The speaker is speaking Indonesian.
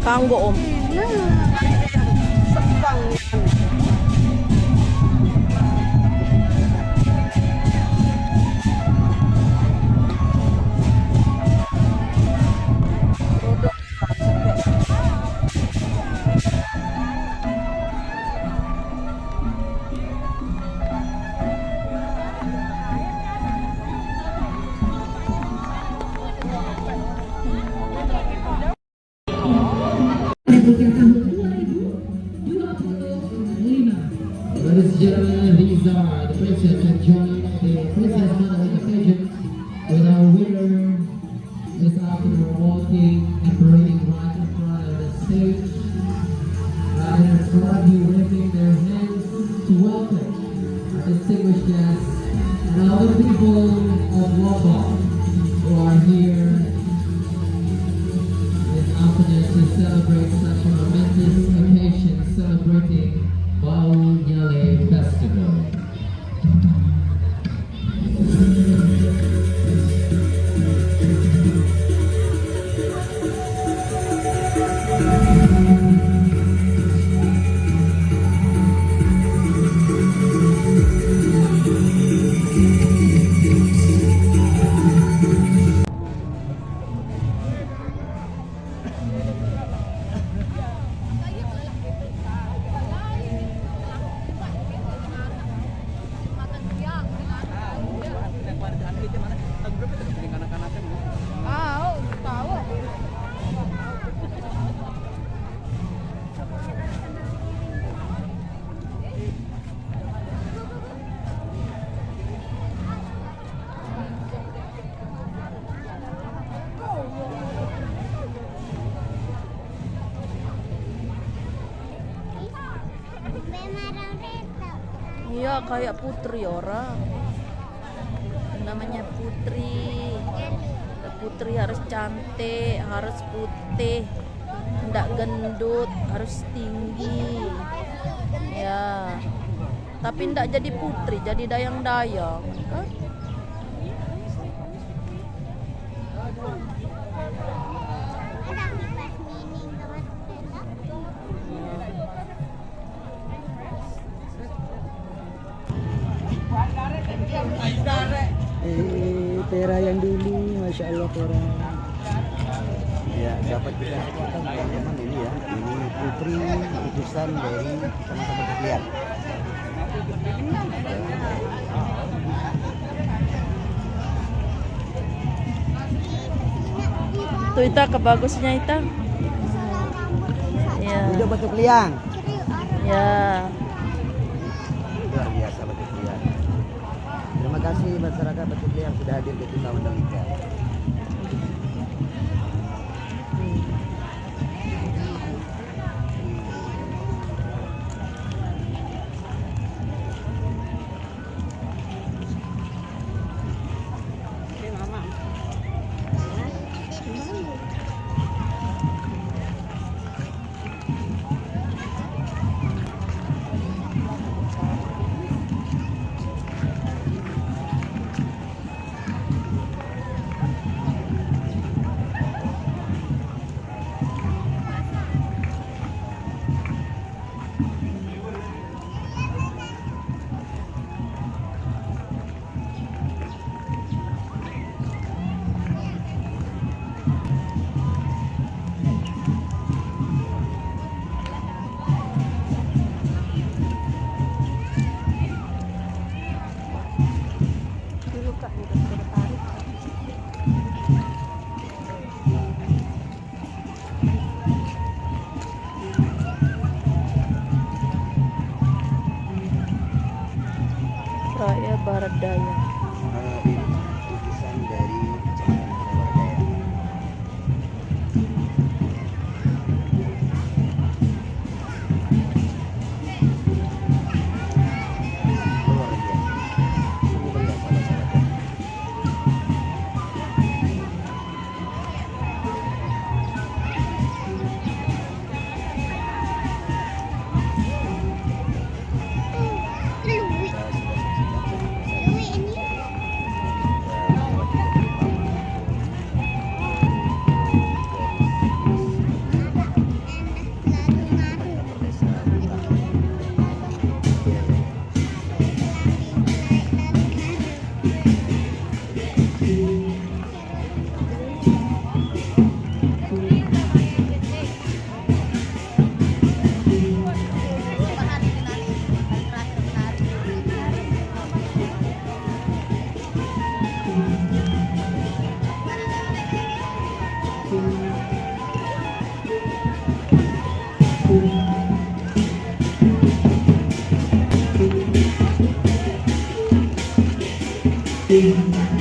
Kanggo om. Ladies and gentlemen, these are the princess enjoying the Princess Monolinga pageant with our winner this afternoon walking and parading right in front of the stage. Right in front of you, waving their hands to welcome our distinguished guests and all the people of Wamba who are here this afternoon to celebrate such a momentous occasion, celebrating Bau Nyale Festival. Iya, kayak putri orang. Namanya putri. Putri harus cantik, harus putih, tidak gendut, harus tinggi. Ya. Tapi tidak jadi putri, jadi dayang-dayang, kan? Tera yang dulu, masya Allah Tera. Ya, dapat kita saksikan teman-teman ini ya. Ini putri utusan dari sama-sama kalian. Tuh Ita, kebagusnya Ita. Ya. Hidup Batu Keliang. Ya. Luar biasa Batu Keliang. Terima kasih masyarakat Batu Keliang sudah hadir ke Tunggal Mandalika. Raya Barat Daya. Ini utusan dari Kecamatan Barat Daya. Luar biasa. Sungguh bangga sahabat-sahabat. Kita sudah saksikan bersama-sama. King